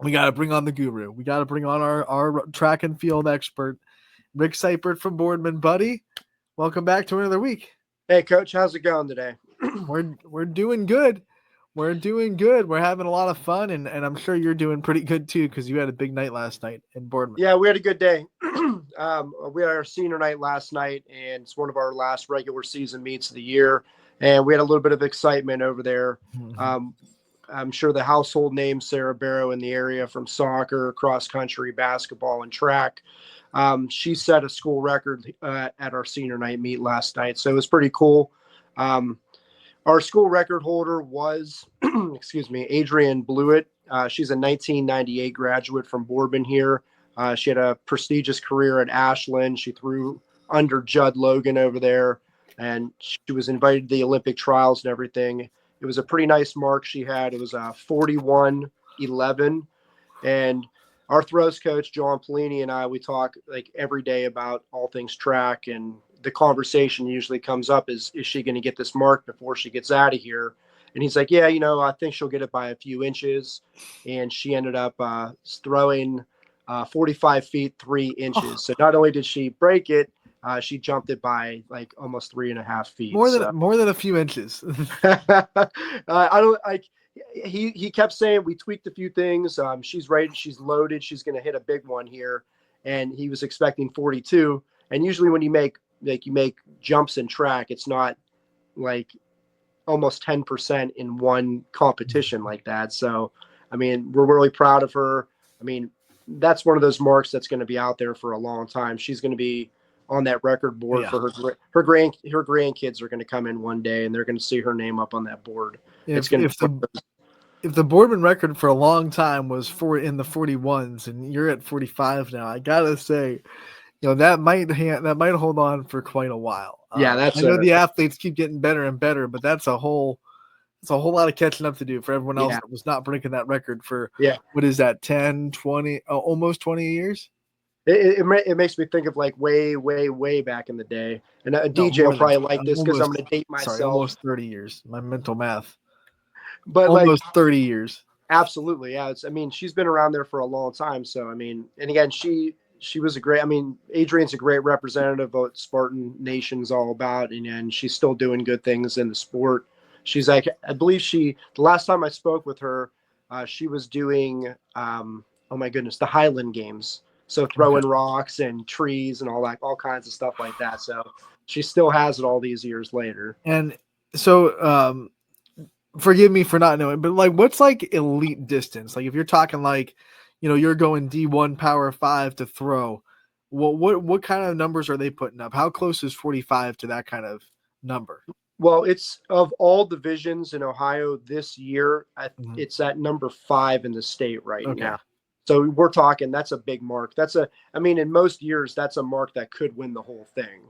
we got to bring on the guru. We got to bring on our track and field expert, Rick Sypert from Boardman. Buddy, welcome back to another week. Hey, Coach, how's it going today? We're doing good. We're doing good. We're having a lot of fun, and I'm sure you're doing pretty good too because you had a big night last night in Boardman. Yeah, we had a good day. We had our senior night last night, and it's one of our last regular season meets of the year. And we had a little bit of excitement over there. Mm-hmm. I'm sure the household name Sarah Barrow in the area from soccer, cross country, basketball, and track. She set a school record at our senior night meet last night, so it was pretty cool. Our school record holder was, excuse me, Adrienne Blewett. She's a 1998 graduate from Boardman here. She had a prestigious career at Ashland. She threw under Judd Logan over there, and she was invited to the Olympic trials and everything. It was a pretty nice mark she had. It was a 41-11, and our throws coach, John Pelini, and I, we talk like every day about all things track, and the conversation usually comes up is she going to get this mark before she gets out of here? And he's like, yeah, I think she'll get it by a few inches. And she ended up throwing 45 feet, 3 inches. So not only did she break it, she jumped it by like almost 3.5 feet. More than a few inches. He kept saying we tweaked a few things. She's ready. She's loaded. She's going to hit a big one here. And he was expecting 42. And usually when you make jumps in track, it's not like almost 10% in one competition like that. So, I mean, we're really proud of her. I mean, that's one of those marks that's going to be out there for a long time. She's going to be on that record board for her grandkids are going to come in one day and they're going to see her name up on that board. If the Boardman record for a long time was in the 41s and you're at 45 now, I gotta say, that might hold on for quite a while. Yeah, I know the athletes keep getting better and better, but that's a whole lot of catching up to do for everyone else that was not breaking that record for what is that, 10, 20, almost 20 years? It makes me think of like way, way, way back in the day. And DJ will probably like this because I'm going to date myself. Sorry, almost 30 years. My mental math. But almost 30 years. Absolutely, yeah. She's been around there for a long time. So, and again, she was Adrienne's a great representative of what Spartan Nation's all about. And she's still doing good things in the sport. She's like, I believe the last time I spoke with her, she was doing, oh my goodness, the Highland Games. So throwing rocks and trees and all kinds of stuff like that. So she still has it all these years later. And so, forgive me for not knowing, but like, what's like elite distance? Like if you're talking like, you're going D1 Power 5 to throw, what kind of numbers are they putting up? How close is 45 to that kind of number? Well, it's of all divisions in Ohio this year, it's at number 5 in the state right now. So we're talking, that's a big mark. In most years, that's a mark that could win the whole thing.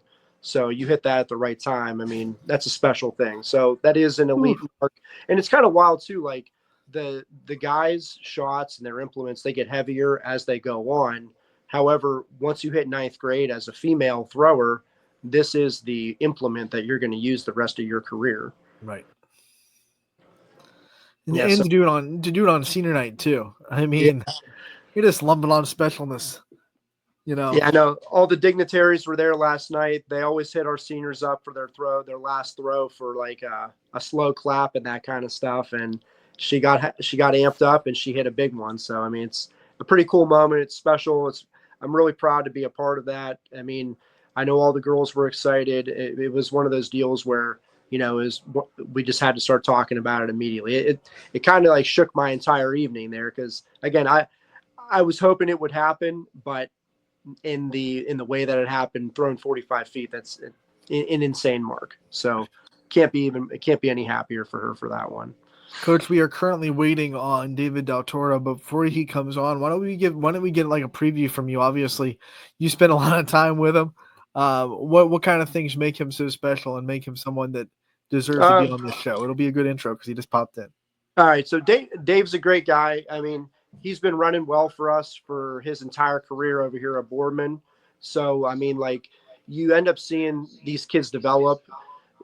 So you hit that at the right time. That's a special thing. So that is an elite mark. And it's kind of wild too. Like the guys' shots and their implements, they get heavier as they go on. However, once you hit 9th grade as a female thrower, this is the implement that you're going to use the rest of your career. Right. And to do it on senior night too. You're just lumping on specialness. Yeah, I know. All the dignitaries were there last night. They always hit our seniors up for their last throw for like a slow clap and that kind of stuff. And she got amped up and she hit a big one. So, it's a pretty cool moment. It's special. I'm really proud to be a part of that. I know all the girls were excited. It was one of those deals where, we just had to start talking about it immediately. It kind of like shook my entire evening there. Cause again, I was hoping it would happen, but in the way that it happened, throwing 45 feet, that's an insane mark. So it can't be any happier for her for that one. Coach, we are currently waiting on David Del Toro, but before he comes on, why don't we get like a preview from you? Obviously, you spent a lot of time with him. What kind of things make him so special and make him someone that deserves to be on this show? It'll be a good intro because he just popped in. All right, so Dave's a great guy. He's been running well for us for his entire career over here at Boardman. So, you end up seeing these kids develop.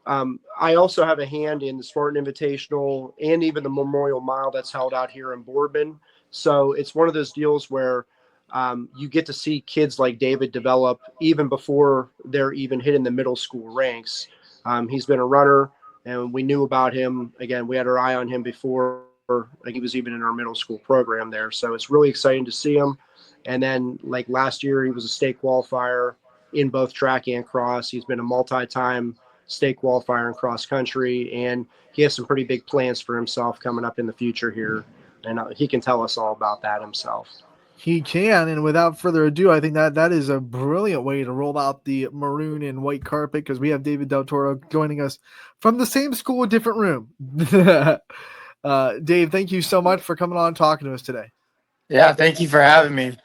I also have a hand in the Spartan Invitational and even the Memorial Mile that's held out here in Boardman. So it's one of those deals where you get to see kids like David develop even before they're even hitting the middle school ranks. He's been a runner, and we knew about him. Again, we had our eye on him before like, he was even in our middle school program there. So it's really exciting to see him. And then, like last year, he was a state qualifier in both track and cross. He's been a multi-time state qualifier in cross country, and he has some pretty big plans for himself coming up in the future here, and he can tell us all about that himself. He can, and without further ado, I think that that is a brilliant way to roll out the maroon and white carpet because we have David Del Toro joining us from the same school, different room. Dave, thank you so much for coming on and talking to us today. Yeah, thank you for having me.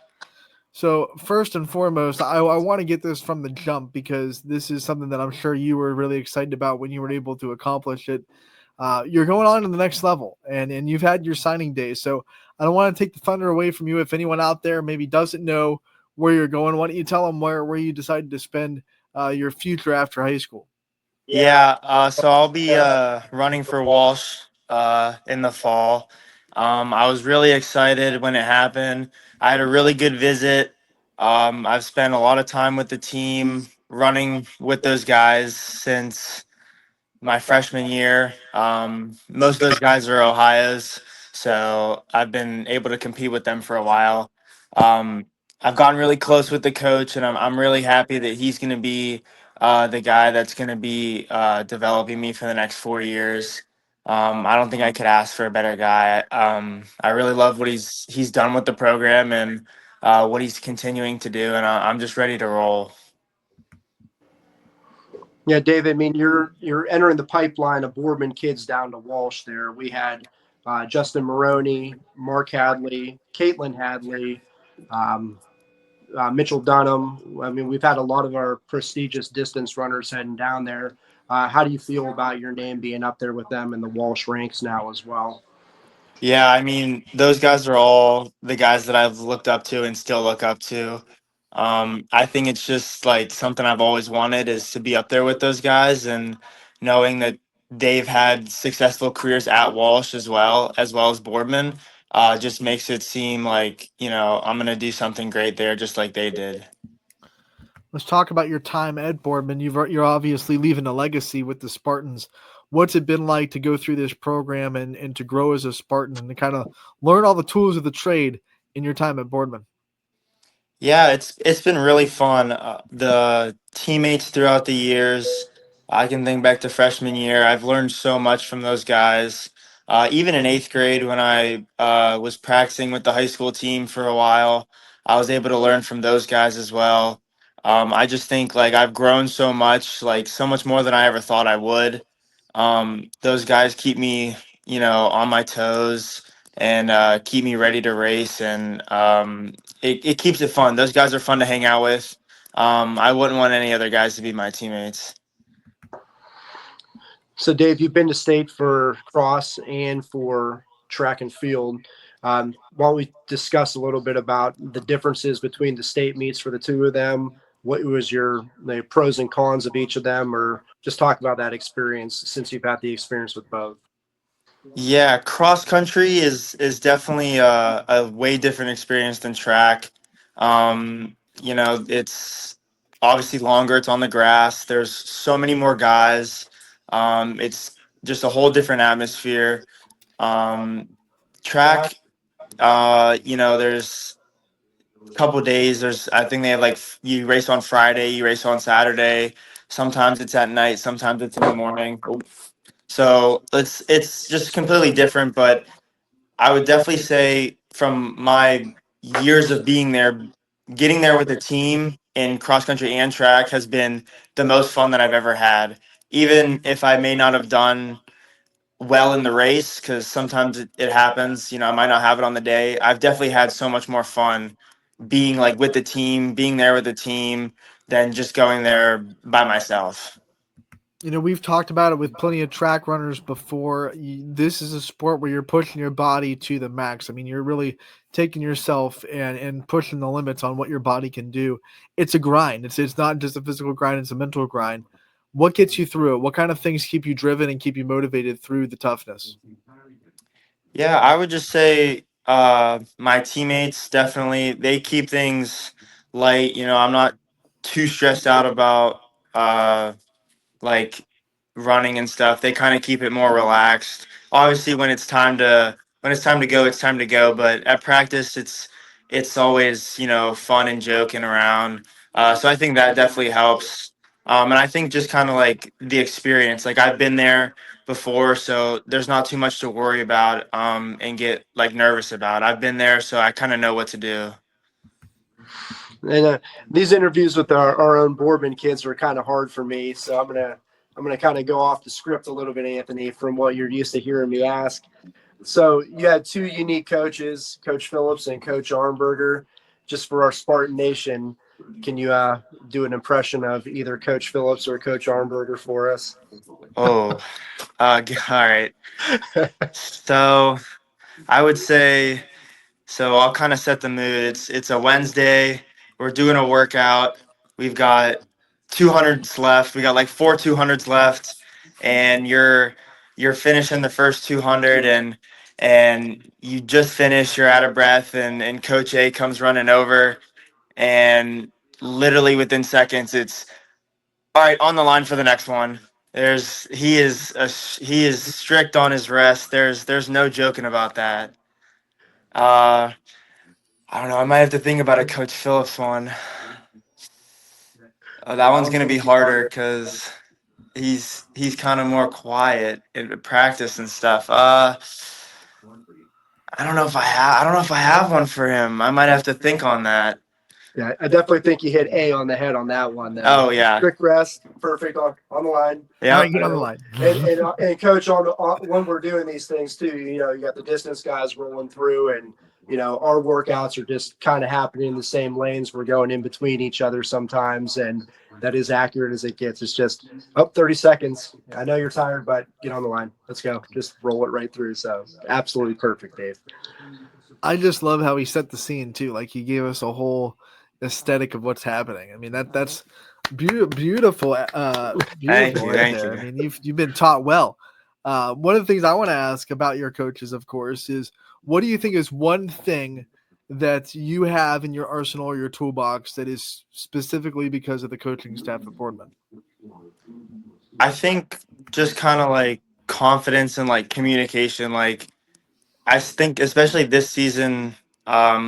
So first and foremost, I want to get this from the jump because this is something that I'm sure you were really excited about when you were able to accomplish it. You're going on to the next level, and you've had your signing day. So I don't want to take the thunder away from you. If anyone out there maybe doesn't know where you're going, why don't you tell them where you decided to spend your future after high school? Yeah, so I'll be running for Walsh in the fall. I was really excited when it happened. I had a really good visit. I've spent a lot of time with the team, running with those guys since my freshman year. Most of those guys are Ohio's, so I've been able to compete with them for a while. Um, I've gotten really close with the coach, and I'm really happy that he's going to be the guy that's going to be developing me for the next 4 years. I don't think I could ask for a better guy. I really love what he's done with the program and what he's continuing to do, and I'm just ready to roll. Yeah, David. I mean, you're entering the pipeline of Boardman kids down to Walsh. There, we had Justin Maroney, Mark Hadley, Caitlin Hadley, um, Mitchell Dunham. I mean, we've had a lot of our prestigious distance runners heading down there. How do you feel about your name being up there with them in the Walsh ranks now as well? Yeah, I mean, those guys are all the guys that I've looked up to and still look up to. I think it's just like something I've always wanted is to be up there with those guys, and knowing that they've had successful careers at Walsh as well as Boardman, just makes it seem like, I'm gonna do something great there just like they did. Let's talk about your time at Boardman. You're obviously leaving a legacy with the Spartans. What's it been like to go through this program and to grow as a Spartan and to kind of learn all the tools of the trade in your time at Boardman? Yeah, it's been really fun. The teammates throughout the years, I can think back to freshman year. I've learned so much from those guys. Even in eighth grade, when I was practicing with the high school team for a while, I was able to learn from those guys as well. I just think like I've grown so much, like so much more than I ever thought I would. Those guys keep me, on my toes and keep me ready to race, and it keeps it fun. Those guys are fun to hang out with. I wouldn't want any other guys to be my teammates. So, Dave, you've been to state for cross and for track and field. Why don't we discuss a little bit about the differences between the state meets for the two of them? What was the pros and cons of each of them, or just talk about that experience since you've had the experience with both? Yeah, cross country is definitely a way different experience than track. It's obviously longer. It's on the grass. There's so many more guys. It's just a whole different atmosphere. Um, Track, there's couple days. I think they have like you race on Friday, you race on Saturday. Sometimes it's at night, sometimes it's in the morning. So it's just completely different. But I would definitely say from my years of being there, getting there with a team in cross country and track has been the most fun that I've ever had. Even if I may not have done well in the race, because sometimes it happens, I might not have it on the day. I've definitely had so much more fun being like with the team, being there with the team, than just going there by myself. We've talked about it with plenty of track runners before. This is a sport where you're pushing your body to the max. I mean, you're really taking yourself and pushing the limits on what your body can do. It's a grind. It's not just a physical grind, it's a mental grind. What gets you through it? What kind of things keep you driven and keep you motivated through the toughness? Yeah, I would just say My teammates definitely they keep things light. You know, I'm not too stressed out about like running and stuff. They kind of keep it more relaxed. Obviously, when it's time to go, it's time to go. But at practice, it's always fun and joking around. So I think that definitely helps. And I think just kind of like the experience. Like I've been there before, so there's not too much to worry about and get like nervous about. I've been there, so I kind of know what to do. And these interviews with our own Boardman kids were kind of hard for me, so I'm gonna kind of go off the script a little bit, Anthony, from what you're used to hearing me ask. So you had two unique coaches, Coach Phillips and Coach Armberger. Just for our Spartan Nation, can you do an impression of either Coach Phillips or Coach Armberger for us? Oh, all right. So I would say. So I'll kind of set the mood. It's a Wednesday. We're doing a workout. We've got 200s left. We got like four 200s left, and you're finishing the first 200, and you just finished. You're out of breath, and Coach A comes running over, and literally within seconds, it's all right on the line for the next one. He is strict on his rest. There's no joking about that. Uh, I don't know. I might have to think about a Coach Phillips one. That one's gonna be harder because he's kind of more quiet in practice and stuff. I don't know if I have one for him. I might have to think on that. Yeah, I definitely think you hit A on the head on that one, though. Oh yeah, Strict rest, perfect on the line. All right, yep. get on the line. And coach, on when we're doing these things too, you got the distance guys rolling through, and our workouts are just kind of happening in the same lanes. We're going in between each other sometimes, and that is accurate as it gets. It's just 30 seconds. I know you're tired, but get on the line. Let's go. Just roll it right through. So absolutely perfect, Dave. I just love how he set the scene too. Like he gave us a whole aesthetic of what's happening. I mean that's beautiful, Thank beautiful you, right thank there. I you. mean you've been taught well. One of the things I want to ask about your coaches, of course, is what do you think is one thing that you have in your arsenal or your toolbox that is specifically because of the coaching staff at Boardman? I think just kind of like confidence and like communication. Like I think especially this season,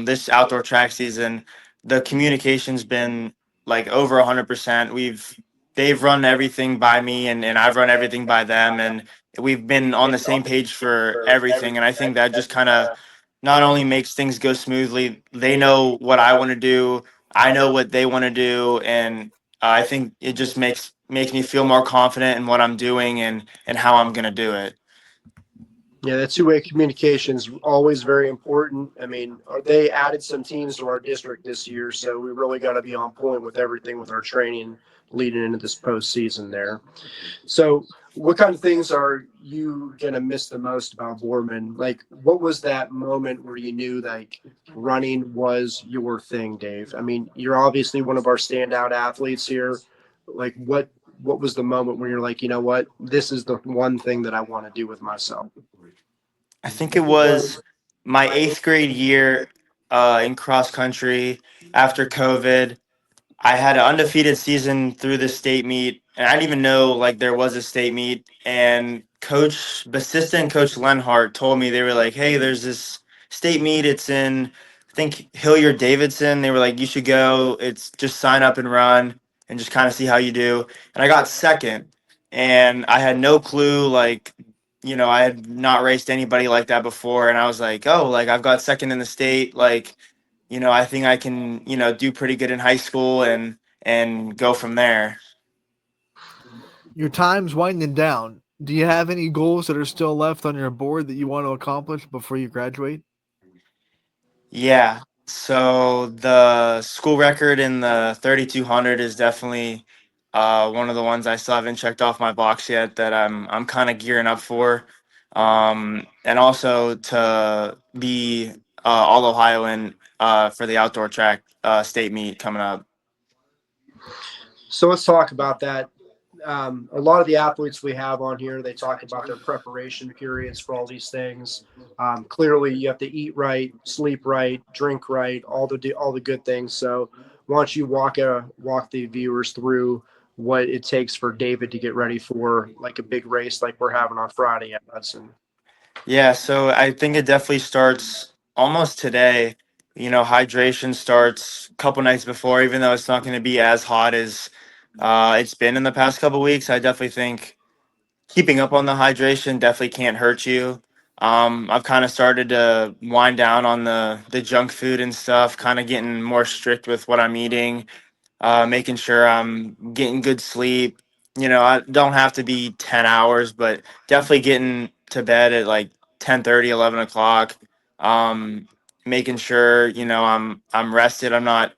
this outdoor track season, the communication's been like over 100%. They've run everything by me and I've run everything by them and we've been on the same page for everything. And I think that just kind of not only makes things go smoothly, they know what I want to do, I know what they want to do, and I think it just makes me feel more confident in what I'm doing and how I'm gonna do it. Yeah, that two-way communication is always very important. I mean, they added some teams to our district this year, so we really got to be on point with everything with our training leading into this postseason there. So, what kind of things are you gonna miss the most about Borman? Like, what was that moment where you knew like running was your thing, Dave? I mean, you're obviously one of our standout athletes here. Like, what was the moment where you're like, you know what, this is the one thing that I want to do with myself? I think it was my eighth grade year in cross country after COVID. I had an undefeated season through the state meet, and I didn't even know like there was a state meet. And Coach Basista and Coach Lenhart told me they were like, "Hey, there's this state meet. It's in I think Hilliard Davidson." They were like, "You should go. It's just sign up and run and just kind of see how you do." And I got second, and I had no clue like. I had not raced anybody like that before, and I was like, "Oh, like I've got second in the state. Like, I think I can, do pretty good in high school and go from there." Your time's winding down. Do you have any goals that are still left on your board that you want to accomplish before you graduate? Yeah. So the school record in the 3200 is definitely one of the ones I still haven't checked off my box yet that I'm kind of gearing up for. And also to be all Ohioan for the outdoor track state meet coming up. So let's talk about that. a lot of the athletes we have on here, they talk about their preparation periods for all these things. Clearly, you have to eat right, sleep right, drink right, all the good things. So, why don't you walk the viewers through what it takes for David to get ready for like a big race like we're having on Friday at Hudson? Yeah, so I think it definitely starts almost today. Hydration starts a couple nights before, even though it's not going to be as hot as it's been in the past couple weeks. I definitely think keeping up on the hydration definitely can't hurt you. I've kind of started to wind down on the junk food and stuff, kind of getting more strict with what I'm eating, making sure I'm getting good sleep. I don't have to be 10 hours, but definitely getting to bed at like 10:30, 11 o'clock. Um, Making sure, I'm rested. I'm not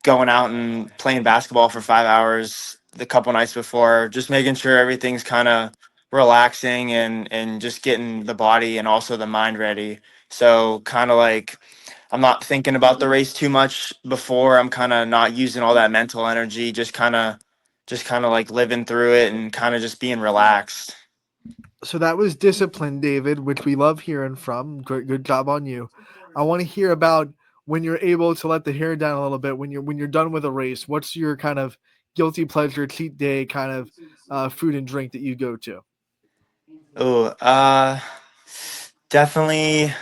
going out and playing basketball for 5 hours the couple nights before, just making sure everything's kind of relaxing and just getting the body and also the mind ready. So kind of like I'm not thinking about the race too much before. I'm kind of not using all that mental energy, just kind of like living through it and kind of just being relaxed. So that was discipline, David, which we love hearing from. Good job on you. I want to hear about when you're able to let the hair down a little bit. When you're done with a race, what's your kind of guilty pleasure cheat day kind of food and drink that you go to? Oh, definitely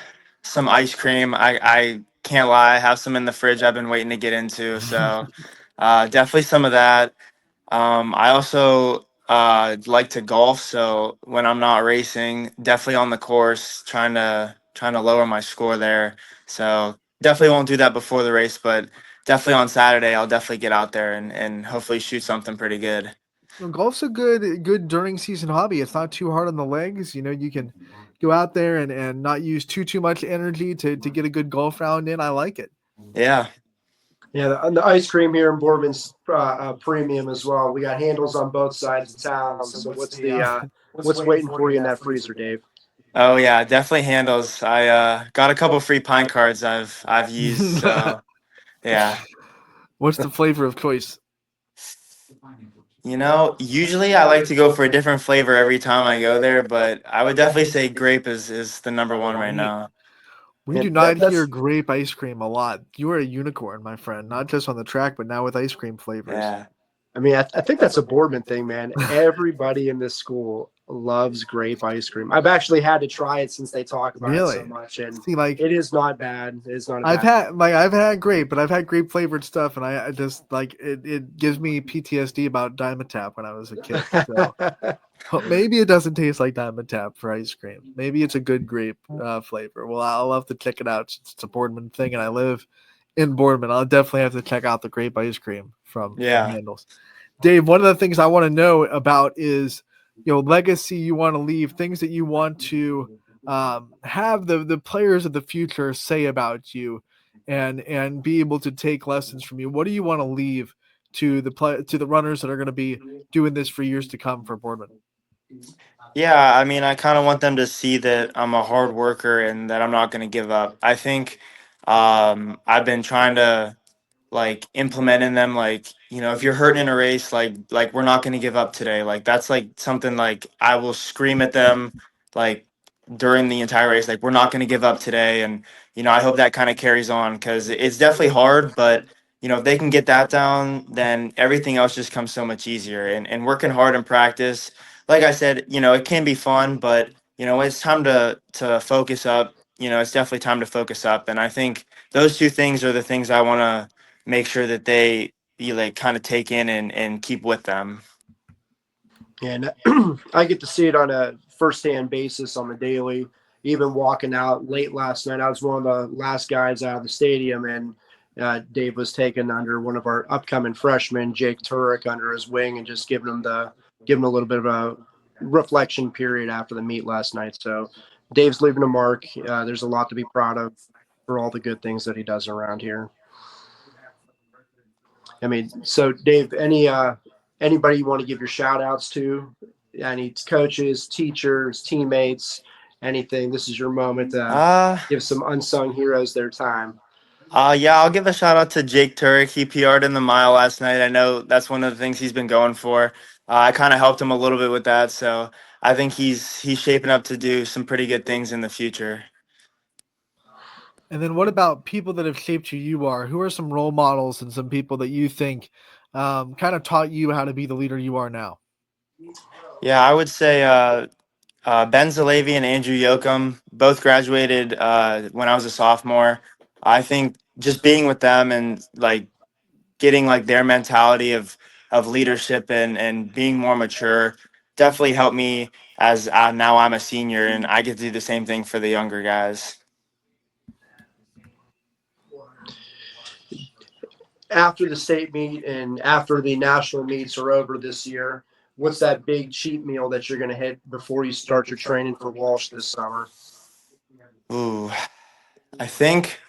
some ice cream. I can't lie, I have some in the fridge I've been waiting to get into. So definitely some of that. I also like to golf, so when I'm not racing, definitely on the course, trying to lower my score there. So definitely won't do that before the race, but definitely on Saturday I'll definitely get out there and hopefully shoot something pretty good. Well, golf's a good during season hobby. It's not too hard on the legs. You can go out there and not use too much energy to get a good golf round in. I like it. Yeah. Yeah, the ice cream here in Boardman's premium as well. We got handles on both sides of town. So what's waiting for you in that freezer, Dave? Oh yeah, definitely handles. I got a couple free pine cards I've used, so yeah. What's the flavor of choice? Usually I like to go for a different flavor every time I go there, but I would definitely say grape is the number one right now. We And do not hear that's grape ice cream a lot. You are a unicorn, my friend, not just on the track, but now with ice cream flavors. Yeah. I mean, I think that's a Boardman thing, man. Everybody in this school loves grape ice cream. I've actually had to try it since they talk about it so Really? much, and See, like it is not bad. It is not a I've bad. had like I've had grape, but I've had grape flavored stuff, and I just like it gives me PTSD about Diamond Tap when I was a kid. So maybe it doesn't taste like Diamond Tap for ice cream. Maybe it's a good grape flavor. Well, I'll have to check it out since it's a Boardman thing, and I live in Boardman. I'll definitely have to check out the grape ice cream from Yeah. Handles. Dave, one of the things I want to know about is legacy you want to leave, things that you want to have the players of the future say about you, and be able to take lessons from you. What do you want to leave to the runners that are going to be doing this for years to come for Boardman? Yeah, I mean, I kind of want them to see that I'm a hard worker and that I'm not going to give up. I think I've been trying to like implement in them, like, if you're hurting in a race, like we're not going to give up today. Like that's like something like I will scream at them like during the entire race, like we're not going to give up today. And I hope that kind of carries on because it's definitely hard, but if they can get that down, then everything else just comes so much easier. And working hard in practice, like I said, it can be fun, but it's time to focus up. It's definitely time to focus up. And I think those two things are the things I want to make sure that they like kind of take in and keep with them. And I get to see it on a firsthand basis on the daily. Even walking out late last night, I was one of the last guys out of the stadium, and Dave was taken under one of our upcoming freshmen, Jake Turek, under his wing, and just giving him a little bit of a reflection period after the meet last night. So Dave's leaving a mark. There's a lot to be proud of for all the good things that he does around here. I mean, so Dave, anybody you want to give your shout outs to? Any coaches, teachers, teammates, anything? This is your moment to Uh give some unsung heroes their time. yeah, I'll give a shout out to Jake Turek. He PR'd in the mile last night. I know that's one of the things he's been going for. I kind of helped him a little bit with that, so I think he's shaping up to do some pretty good things in the future. And then what about people that have shaped who you are? Who are some role models and some people that you think kind of taught you how to be the leader you are now? Yeah, I would say Ben Zalavi and Andrew Yoakum both graduated when I was a sophomore. I think just being with them and like getting like their mentality of leadership and being more mature definitely helped me as now I'm a senior and I get to do the same thing for the younger guys. After the state meet and after the national meets are over this year, what's that big cheat meal that you're going to hit before you start your training for Walsh this summer? Ooh, I think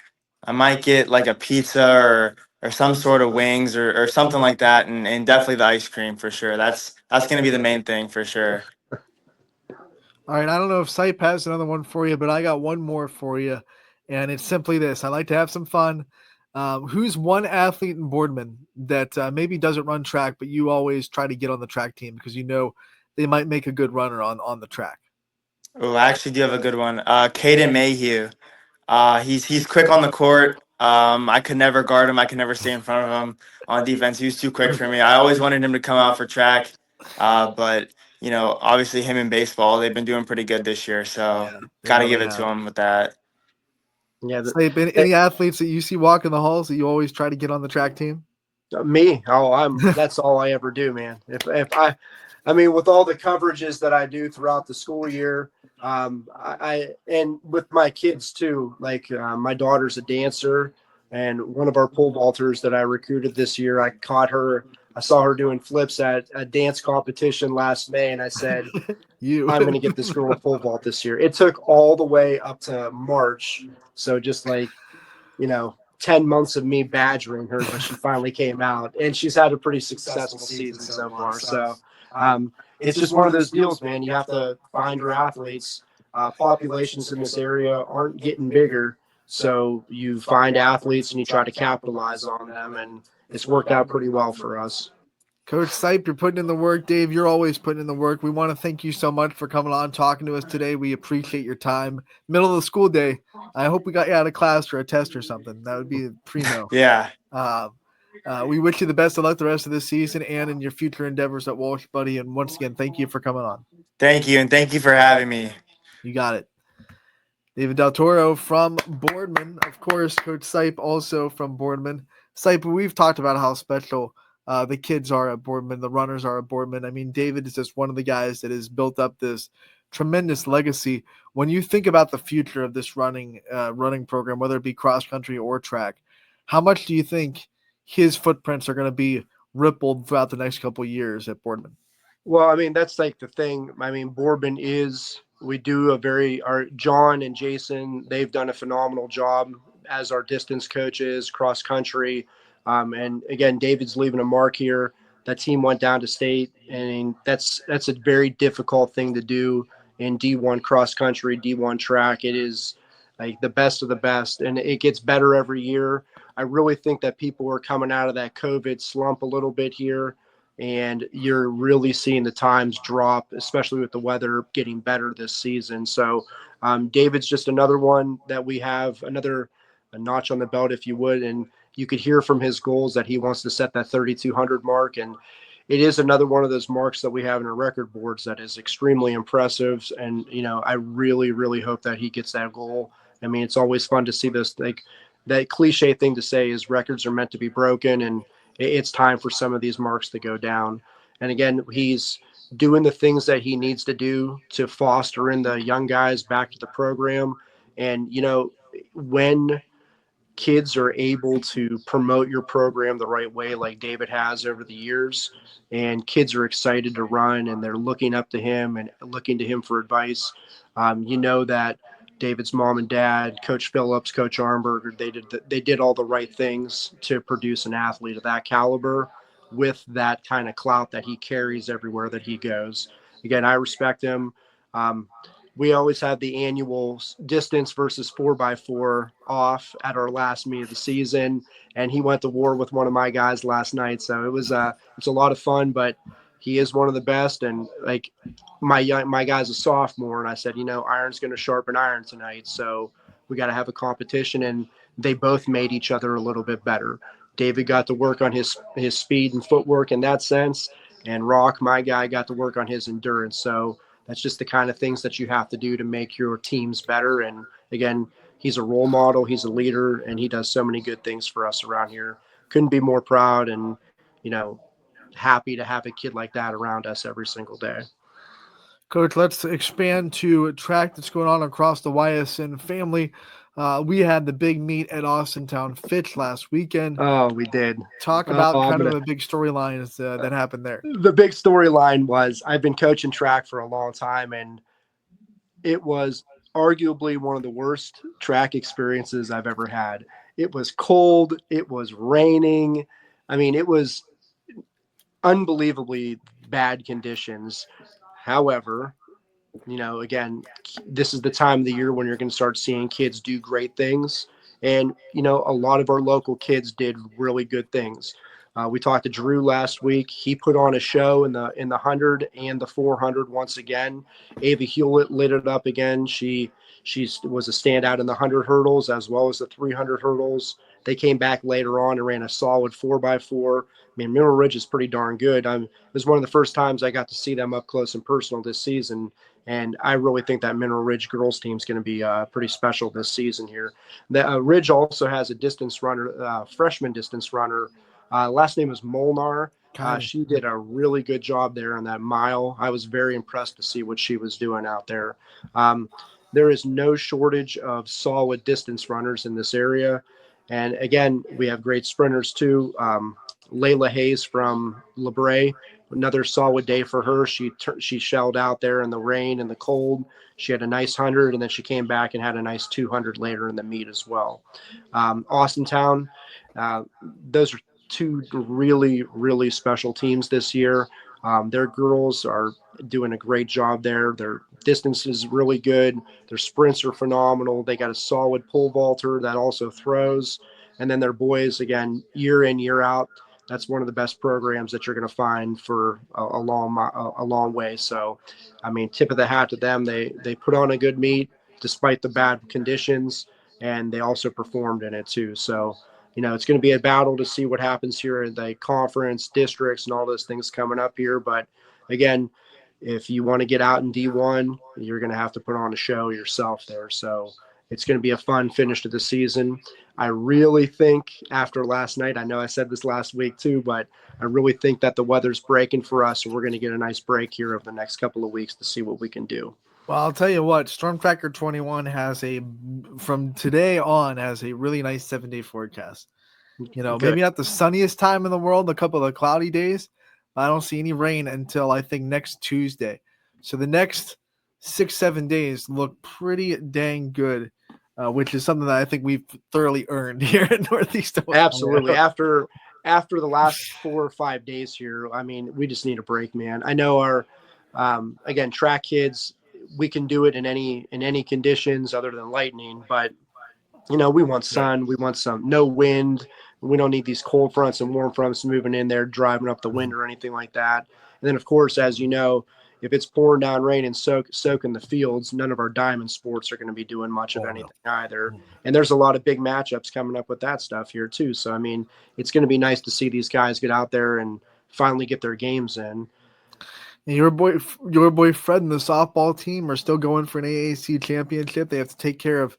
I might get like a pizza or some sort of wings or something like that and definitely the ice cream for sure. That's gonna be the main thing for sure. All right, I don't know if Sype has another one for you, but I got one more for you, and it's simply this: I like to have some fun. Who's one athlete in Boardman that maybe doesn't run track, but you always try to get on the track team because you know they might make a good runner on the track? Oh, I actually do have a good one. Caden Mayhew. He's quick on the court. I could never guard him. I could never stay in front of him on defense. He was too quick for me. I always wanted him to come out for track, but you know, obviously him in baseball, they've been doing pretty good this year. So Yeah, they got to really give it to have. him with that. Yeah, Sype, any athletes that you see walking the halls that you always try to get on the track team? me. Oh, that's all I ever do, man. If I mean, with all the coverages that I do throughout the school year, I and with my kids too. Like my daughter's a dancer, and one of our pole vaulters that I recruited this year, I caught her. I saw her doing flips at a dance competition last May, and I said, You. I'm going to get this girl a pole vault this year. It took all the way up to March, so just like 10 months of me badgering her, but she finally came out and she's had a pretty successful season so far. So it's just one of those deals, man. You have to find your athletes. Populations in this area aren't getting bigger. So you find athletes and you try to capitalize on them. And it's worked out pretty well for us. Coach Sype, you're putting in the work. Dave, you're always putting in the work. We want to thank you so much for coming on, talking to us today. We appreciate your time. Middle of the school day. I hope we got you out of class for a test or something. That would be primo. Yeah. Um, we wish you the best of luck the rest of this season and in your future endeavors at Walsh, buddy. And once again, thank you for coming on. Thank you, and thank you for having me. You got it. David Del Toro from Boardman. Of course, Coach Sype also from Boardman. Sype, we've talked about how special the kids are at Boardman, the runners are at Boardman. I mean, David is just one of the guys that has built up this tremendous legacy. When you think about the future of this running program, whether it be cross country or track, how much do you think his footprints are going to be rippled throughout the next couple of years at Boardman? Well, I mean, that's like the thing. I mean, Bourbon is, we do our John and Jason, they've done a phenomenal job as our distance coaches, cross country. And again, David's leaving a mark here. That team went down to state, and that's a very difficult thing to do in D1 cross country, D1 track. It is like the best of the best, and it gets better every year. I really think that people are coming out of that COVID slump a little bit here, and you're really seeing the times drop, especially with the weather getting better this season. So David's just another one that we have another a notch on the belt, if you would, and you could hear from his goals that he wants to set that 3,200 mark, and it is another one of those marks that we have in our record boards that is extremely impressive. And I really, really hope that he gets that goal. I mean, it's always fun to see this. Like that cliche thing to say is records are meant to be broken, and it's time for some of these marks to go down. And again, he's doing the things that he needs to do to foster in the young guys back to the program. And when kids are able to promote your program the right way, like David has over the years, and kids are excited to run and they're looking up to him and looking to him for advice, that David's mom and dad, Coach Phillips, Coach Armberger, they did all the right things to produce an athlete of that caliber with that kind of clout that he carries everywhere that he goes. Again, I respect him. Um, we always had the annual distance versus 4x4 off at our last meet of the season, and he went to war with one of my guys last night. So it's a lot of fun, but he is one of the best. And like my guy's a sophomore, and I said, iron's going to sharpen iron tonight, so we got to have a competition. And they both made each other a little bit better. David got to work on his speed and footwork in that sense, and Rock, my guy, got to work on his endurance. So that's just the kind of things that you have to do to make your teams better. And again, he's a role model, he's a leader, and he does so many good things for us around here. Couldn't be more proud and, happy to have a kid like that around us every single day. Coach, let's expand to track that's going on across the YSN family. We had the big meet at Austintown Fitch last weekend. Oh, we did. Talk about kind of a big storyline that happened there. The big storyline was I've been coaching track for a long time, and it was arguably one of the worst track experiences I've ever had. It was cold. It was raining. I mean, it was unbelievably bad conditions. However, again, this is the time of the year when you're going to start seeing kids do great things. And, a lot of our local kids did really good things. We talked to Drew last week. He put on a show in the 100 and the 400 once again. Ava Hewlett lit it up again. She was a standout in the 100 hurdles as well as the 300 hurdles. They came back later on and ran a solid 4x4. I mean, Mineral Ridge is pretty darn good. It was one of the first times I got to see them up close and personal this season. And I really think that Mineral Ridge girls team is going to be pretty special this season here. The Ridge also has a distance runner, freshman distance runner. Last name is Molnar. She did a really good job there on that mile. I was very impressed to see what she was doing out there. There is no shortage of solid distance runners in this area. And again, we have great sprinters too. Layla Hayes from LeBray, another solid day for her. She shelled out there in the rain and the cold. She had a nice 100, and then she came back and had a nice 200 later in the meet as well. Austintown, those are two really, really special teams this year. Their girls are doing a great job there. Their distance is really good. Their sprints are phenomenal. They got a solid pole vaulter that also throws. And then their boys, again, year in, year out, that's one of the best programs that you're going to find for a long way. So, I mean, tip of the hat to them. They put on a good meet despite the bad conditions, and they also performed in it too. So, it's going to be a battle to see what happens here in the conference, districts, and all those things coming up here. But again, if you want to get out in D1, you're going to have to put on a show yourself there. So it's going to be a fun finish to the season. I really think after last night, I know I said this last week too, but I really think that the weather's breaking for us, and we're going to get a nice break here over the next couple of weeks to see what we can do. Well, I'll tell you what, Storm Tracker 21 from today on, has a really nice 7-day forecast. Maybe not the sunniest time in the world, a couple of cloudy days, but I don't see any rain until I think next Tuesday. So the next 6-7 days look pretty dang good, which is something that I think we've thoroughly earned here in Northeast Ohio. Absolutely. After the last 4 or 5 days here, I mean, we just need a break, man. I know our, again, track kids, we can do it in any conditions other than lightning, but we want sun, we want no wind. We don't need these cold fronts and warm fronts moving in there, driving up the wind or anything like that. And then, of course, as you know, if it's pouring down rain and soaking the fields, none of our diamond sports are going to be doing much of anything either. And there's a lot of big matchups coming up with that stuff here too. So, I mean, it's going to be nice to see these guys get out there and finally get their games in. And your boy Fred and the softball team are still going for an AAC championship. They have to take care of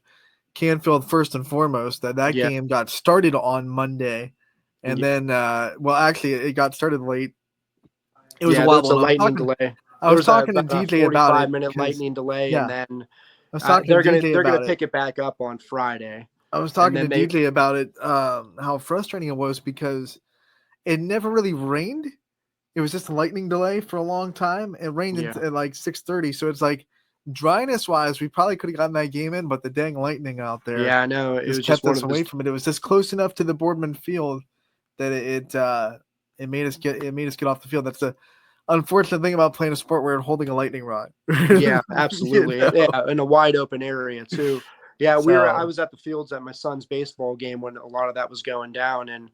Canfield first and foremost. That game got started on Monday, and then actually it got started late. It was a while. There was a lightning delay. I was talking to DJ about it. 45-minute lightning delay, and then I was talking they're to DJ going about to pick it back up on Friday. I was talking to DJ about it, how frustrating it was because it never really rained. It was just a lightning delay for a long time. It rained at like 6:30, so it's like dryness wise, we probably could have gotten that game in, but the dang lightning out there, yeah, I know, it was kept us away from it. It was just close enough to the Boardman Field that it made us get off the field. That's the unfortunate thing about playing a sport where you're holding a lightning rod. Yeah, absolutely. Yeah, in a wide open area too. Yeah, I was at the fields at my son's baseball game when a lot of that was going down, and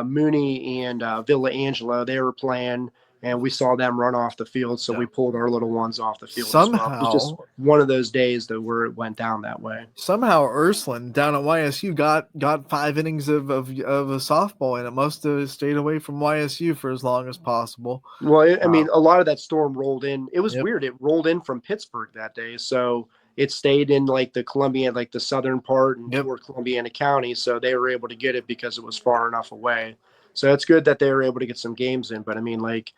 Mooney and Villa Angelo, they were playing, and we saw them run off the field, so Yeah. we pulled our little ones off the field as well. It was just Somehow, one of those days where it went down that way. Ursuline down at YSU got 5 innings of a softball, and it must have stayed away from YSU for as long as possible. Well, I mean, a lot of that storm rolled in. It was Yep. weird. It rolled in from Pittsburgh that day, so it stayed in like the Columbia, like the southern part and Yep. toward Columbiana County. So they were able to get it because it was far enough away. So it's good that they were able to get some games in. But I mean, like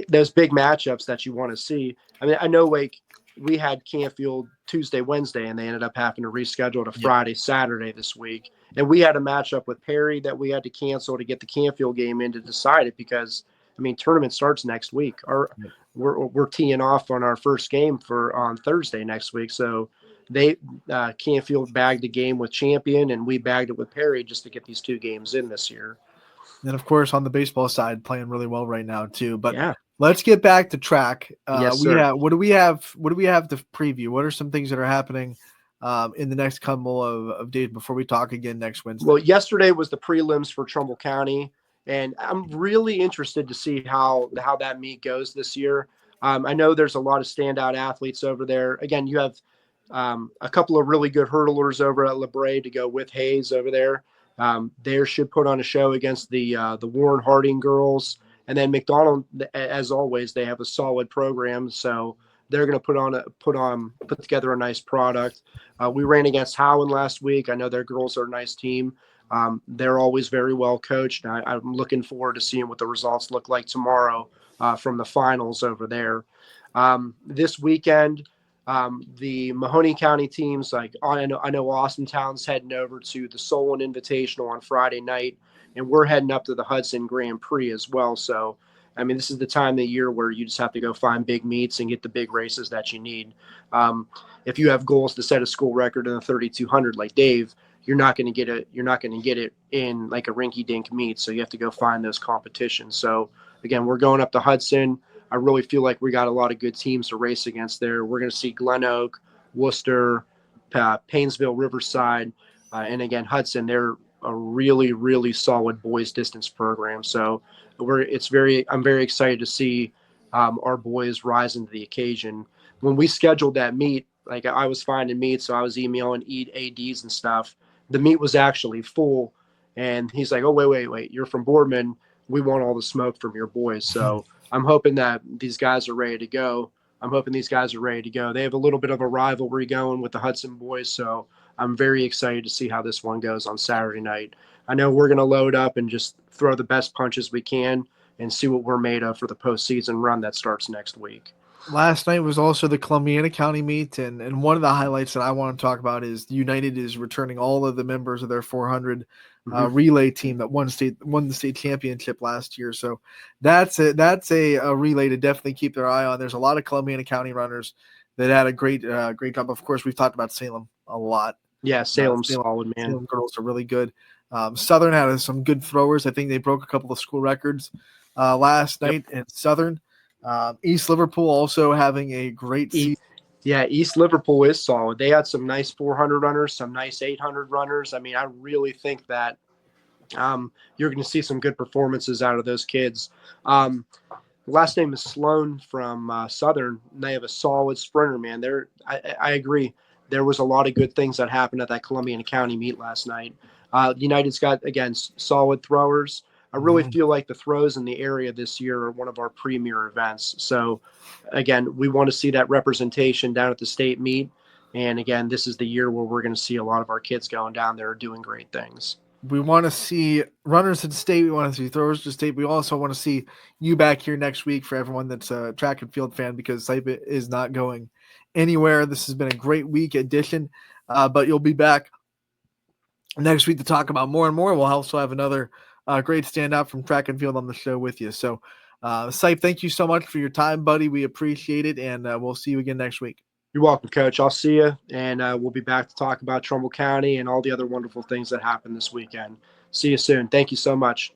those big matchups that you want to see. I mean, I know like we had Canfield Tuesday, Wednesday, and they ended up having to reschedule to Friday, Saturday this week. And we had a matchup with Perry that we had to cancel to get the Canfield game in to decide it because, I mean, tournament starts next week. We're teeing off on our first game on Thursday next week. So they Canfield bagged the game with Champion, and we bagged it with Perry just to get these 2 games in this year. And of course, on the baseball side, playing really well right now too. But yeah, let's get back to track. Yes, sir. What do we have to preview? What are some things that are happening in the next couple of days before we talk again next Wednesday? Well, yesterday was the prelims for Trumbull County, and I'm really interested to see how that meet goes this year. I know there's a lot of standout athletes over there. Again, you have a couple of really good hurdlers over at La Brea to go with Hayes over there. They should put on a show against the Warren Harding girls, and then McDonald, as always, they have a solid program, so they're going to put together a nice product. We ran against Howen last week. I know their girls are a nice team. They're always very well coached. I'm looking forward to seeing what the results look like tomorrow from the finals over there. This weekend, the Mahoney County teams, like I know Austintown's heading over to the Solon Invitational on Friday night, and we're heading up to the Hudson Grand Prix as well. So, I mean, this is the time of the year where you just have to go find big meets and get the big races that you need. If you have goals to set a school record in the 3200 like Dave, you're not going to get it. You're not going to get it in like a rinky-dink meet. So you have to go find those competitions. So again, we're going up to Hudson. I really feel like we got a lot of good teams to race against there. We're going to see Glen Oak, Worcester, Paynesville, Riverside, and again Hudson. They're a really, really solid boys distance program. So I'm very excited to see our boys rising to the occasion. When we scheduled that meet, like I was finding meets, so I was emailing ADs and stuff. The meet was actually full, and he's like, "Oh, wait, you're from Boardman. We want all the smoke from your boys." So I'm hoping that these guys are ready to go. They have a little bit of a rivalry going with the Hudson boys, so I'm very excited to see how this one goes on Saturday night. I know we're going to load up and just throw the best punches we can and see what we're made of for the postseason run that starts next week. Last night was also the Columbiana County meet, and one of the highlights that I want to talk about is United is returning all of the members of their 400 relay team that won the state championship last year. So that's a relay to definitely keep their eye on. There's a lot of Columbiana County runners that had a great job. Of course, we've talked about Salem a lot. Yeah, Salem's solid, man. Salem girls are really good. Southern had some good throwers. I think they broke a couple of school records last night in Southern. East Liverpool also having a great season. Yeah, East Liverpool is solid. They had some nice 400 runners, some nice 800 runners. I mean, I really think that you're going to see some good performances out of those kids. Last name is Sloan from Southern. They have a solid sprinter, man. I agree. There was a lot of good things that happened at that Columbiana County meet last night. United's got, again, solid throwers. I really feel like the throws in the area this year are one of our premier events. So, again, we want to see that representation down at the state meet. And, again, this is the year where we're going to see a lot of our kids going down there doing great things. We want to see runners at state. We want to see throwers to state. We also want to see you back here next week for everyone that's a track and field fan, because Sypert is not going anywhere. This has been a great week edition, but you'll be back next week to talk about more and more. We'll also have another great standout from track and field on the show with you. So, Sype, thank you so much for your time, buddy. We appreciate it, and we'll see you again next week. You're welcome, Coach. I'll see you, and we'll be back to talk about Trumbull County and all the other wonderful things that happened this weekend. See you soon. Thank you so much.